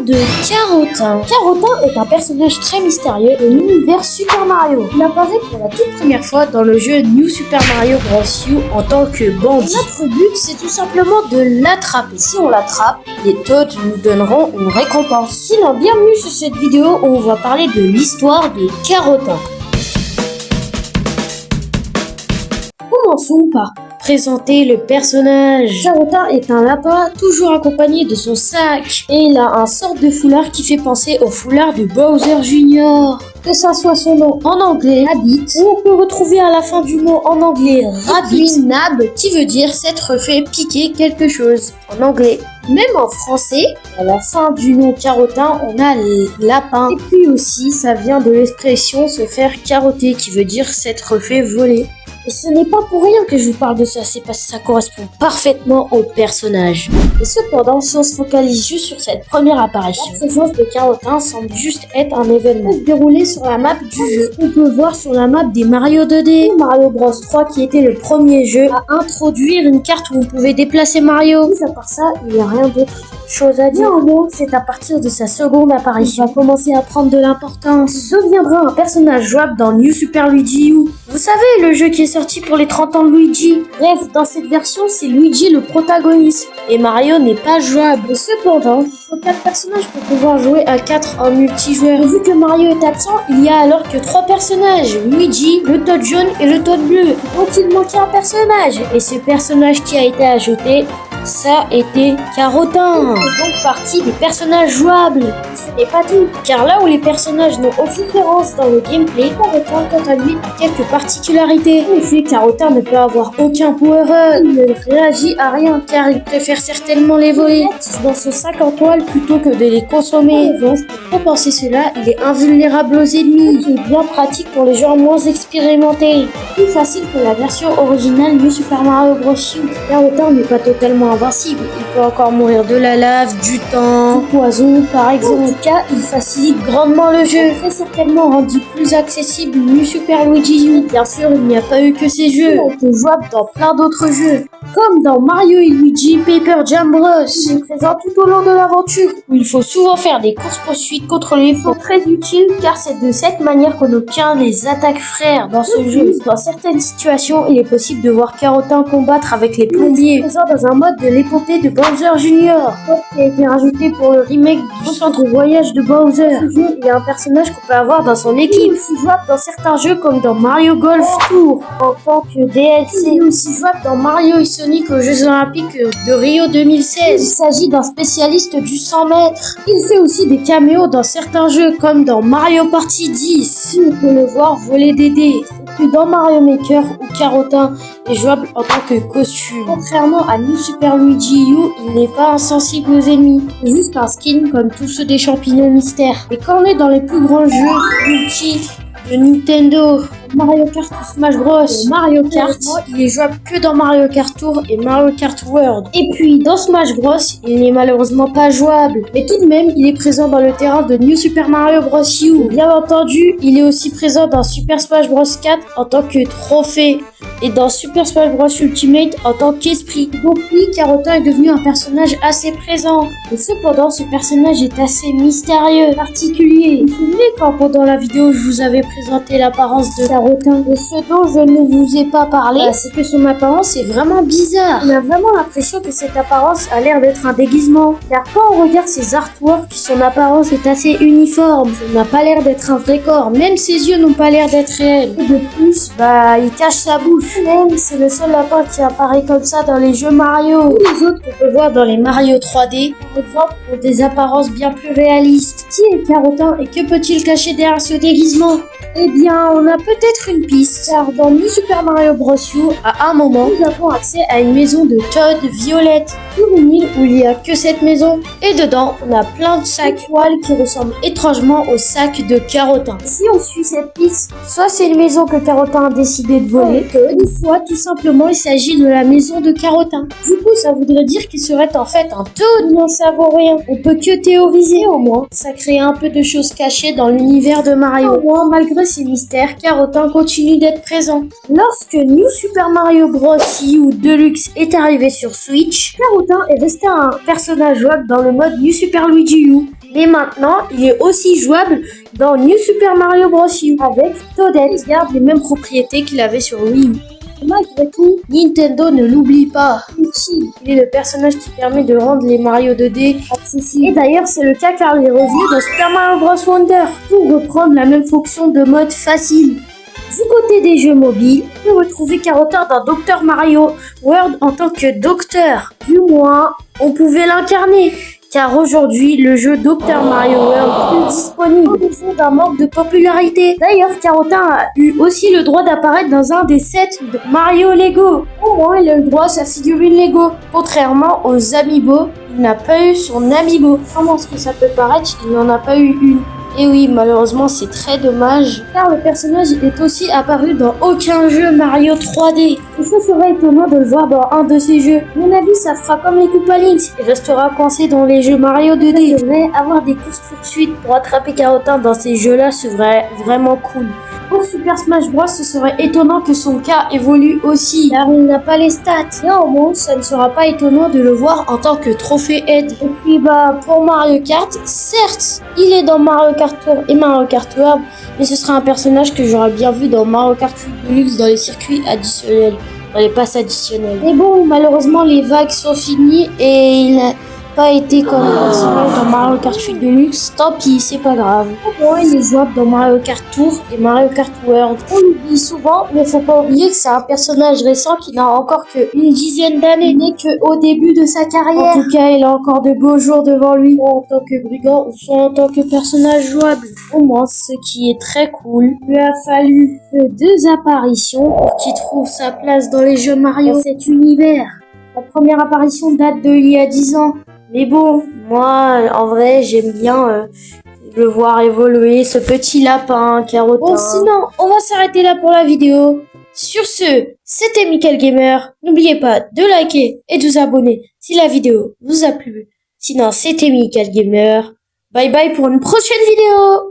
de Carotin. Carotin est un personnage très mystérieux de l'univers Super Mario. Il apparaît pour la toute première fois dans le jeu New Super Mario Bros. U en tant que bandit. Notre but, c'est tout simplement de l'attraper. Si on l'attrape, les Toads nous donneront une récompense. Sinon, bienvenue sur cette vidéo où on va parler de l'histoire de Carotin. Commençons par présenter le personnage. Carotin est un lapin toujours accompagné de son sac et il a un sorte de foulard qui fait penser au foulard de Bowser Jr. Que ça soit son nom en anglais, Rabbit, ou on peut retrouver à la fin du mot en anglais Rabbit, Nab, qui veut dire s'être fait piquer quelque chose en anglais. Même en français, à la fin du nom Carotin, on a lapin. Et puis aussi, ça vient de l'expression se faire carotter, qui veut dire s'être fait voler. Et ce n'est pas pour rien que je vous parle de ça, c'est parce que ça correspond parfaitement au personnage. Et cependant, si on se focalise juste sur cette première apparition, la présence de Carotin semble juste être un événement se dérouler sur la map du jeu. On peut voir sur la map des Mario 2D, Mario Bros 3 qui était le premier jeu à introduire une carte où on pouvait déplacer Mario. Mis à part ça, il n'y a rien d'autre chose à dire. Néanmoins, c'est à partir de sa seconde apparition qu'il va commencer à prendre de l'importance. Il deviendra un personnage jouable dans New Super Luigi U. Vous savez, le jeu qui est sorti pour les 30 ans de Luigi. Bref, dans cette version, c'est Luigi le protagoniste. Et Mario n'est pas jouable. Cependant, il faut 4 personnages pour pouvoir jouer à 4 en multijoueur. Et vu que Mario est absent, il y a alors que 3 personnages. Luigi, le Toad jaune et le Toad bleu. Donc il manquait un personnage. Et ce personnage qui a été ajouté, ça était Carotin. C'est donc partie des personnages jouables. Ce n'est pas tout, car là où les personnages n'ont aucune différence dans le gameplay, Carotin quant à lui a quelques particularités. En effet, Carotin ne peut avoir aucun power-up. Il ne réagit à rien, car il préfère certainement les voler dans son sac en toile plutôt que de les consommer. Donc, pour compenser cela, il est invulnérable aux ennemis, qui est bien pratique pour les joueurs moins expérimentés. Plus facile que la version originale New Super Mario Bros. U. Carotin n'est pas totalement invincible, il peut encore mourir de la lave, du temps, du poison par exemple. En tout cas, il facilite grandement le jeu. C'est certainement rendu plus accessible New Super Luigi U. Bien sûr, il n'y a pas eu que ces jeux. On peut jouer dans plein d'autres jeux, comme dans Mario et Luigi Paper Jam Bros. Il est présent tout au long de l'aventure, où il faut souvent faire des courses-poursuites contre les faux. Très utile, car c'est de cette manière qu'on obtient les attaques frères dans ce jeu. Dans certaines situations, il est possible de voir Carotin combattre avec les plombiers, présent dans un mode de l'épopée de Bowser Jr. qui a été rajouté pour le remake du centre de voyage de Bowser. Ce jeu, il y a un personnage qu'on peut avoir dans son équipe. Il est aussi jouable dans certains jeux comme dans Mario Golf Tour en tant que DLC. Il est aussi jouable dans Mario et Sonic aux Jeux Olympiques de Rio 2016. Il s'agit d'un spécialiste du 100 mètres. Il fait aussi des caméos dans certains jeux comme dans Mario Party 10. On peut le voir voler des dés. Et puis dans Mario Maker où Carotin est jouable en tant que costume. Contrairement à New Super Luigi U, il n'est pas insensible aux ennemis. C'est juste un skin comme tous ceux des champignons mystères. Et quand on est dans les plus grands jeux multi de Nintendo, Mario Kart ou Smash Bros, Mario Kart, il est jouable que dans Mario Kart Tour et Mario Kart World. Et puis dans Smash Bros, il n'est malheureusement pas jouable, mais tout de même, il est présent dans le terrain de New Super Mario Bros. U. Bien entendu, il est aussi présent dans Super Smash Bros 4 en tant que trophée et dans Super Smash Bros Ultimate en tant qu'esprit. Donc oui, Carotin est devenu un personnage assez présent. Et cependant, ce personnage est assez mystérieux, particulier. Vous vous souvenez quand pendant la vidéo, je vous avais présenté l'apparence de Carotin? Et ce dont je ne vous ai pas parlé, c'est que son apparence est vraiment bizarre. On a vraiment l'impression que cette apparence a l'air d'être un déguisement. Car quand on regarde ses artworks, son apparence est assez uniforme. Ça n'a pas l'air d'être un vrai corps. Même ses yeux n'ont pas l'air d'être réels. Et de plus, il cache sa bouche. Même c'est le seul lapin qui apparaît comme ça dans les jeux Mario. Tous les autres qu'on peut voir dans les Mario 3D, par exemple, ont des apparences bien plus réalistes. Qui est Carotin et que peut-il cacher derrière ce déguisement? Eh bien, on a peut-être une piste, car dans New Super Mario Bros. U, à un moment, nous avons accès à une maison de Toad violette, sur une île où il n'y a que cette maison, et dedans, on a plein de sacs toiles qui ressemblent étrangement aux sacs de Carotin. Si on suit cette piste, soit c'est une maison que Carotin a décidé de voler, ou soit tout simplement il s'agit de la maison de Carotin. Du coup, ça voudrait dire qu'il serait en fait un Toad, n'en savons rien. On peut que théoriser au moins. Ça crée un peu de choses cachées dans l'univers de Mario. Au moins, malgré ces mystères, Carotin continue d'être présent. Lorsque New Super Mario Bros. U Deluxe est arrivé sur Switch, Carotin est resté un personnage jouable dans le mode New Super Luigi U. Mais maintenant, il est aussi jouable dans New Super Mario Bros. U avec Toadette. Il garde les mêmes propriétés qu'il avait sur Wii U. Malgré tout, Nintendo ne l'oublie pas. Peachy, il est le personnage qui permet de rendre les Mario 2D accessibles. Et d'ailleurs, c'est le cas car il est revenu dans Super Mario Bros. Wonder pour reprendre la même fonction de mode facile. Du côté des jeux mobiles, on peut retrouver Carotin dans Dr Mario World en tant que docteur. Du moins, on pouvait l'incarner. Car aujourd'hui, le jeu Dr Mario World est disponible en raison d'un manque de popularité. D'ailleurs, Carotin a eu aussi le droit d'apparaître dans un des sets de Mario Lego. Au moins, il a le droit à sa figurine Lego. Contrairement aux Amiibo, il n'a pas eu son Amiibo. Comment est-ce que ça peut paraître, il n'en a pas eu une. Et oui, malheureusement, c'est très dommage, car le personnage est aussi apparu dans aucun jeu Mario 3D. Et ça serait étonnant de le voir dans un de ces jeux. À mon avis, ça fera comme les Koopa Links. Il restera coincé dans les jeux Mario 2D. Il devrait avoir des courses-poursuites pour attraper Carotin dans ces jeux-là, ce serait vraiment cool. Pour Super Smash Bros, ce serait étonnant que son cas évolue aussi, car il n'a pas les stats. Néanmoins, ça ne sera pas étonnant de le voir en tant que trophée aide. Et puis pour Mario Kart, certes, il est dans Mario Kart Tour et Mario Kart World, mais ce sera un personnage que j'aurais bien vu dans Mario Kart 8 Deluxe dans les circuits additionnels, dans les passes additionnelles. Mais bon, malheureusement, les vagues sont finies et il n'a pas été comme personnage dans Mario Kart 8 Deluxe, tant pis, c'est pas grave. Au moins, il est jouable dans Mario Kart Tour et Mario Kart World. On l'oublie souvent, mais faut pas oublier que c'est un personnage récent qui n'a encore qu'une dizaine d'années, n'est qu'au début de sa carrière. En tout cas, il a encore de beaux jours devant lui, soit en tant que brigand ou soit en tant que personnage jouable. Au moins, ce qui est très cool, il lui a fallu que 2 apparitions pour qu'il trouve sa place dans les jeux Mario, dans cet univers. La première apparition date de il y a 10 ans. Mais bon, moi, en vrai, j'aime bien le voir évoluer, ce petit lapin, Carotin. Bon, sinon, on va s'arrêter là pour la vidéo. Sur ce, c'était Michael Gamer. N'oubliez pas de liker et de vous abonner si la vidéo vous a plu. Sinon, c'était Michael Gamer. Bye bye pour une prochaine vidéo.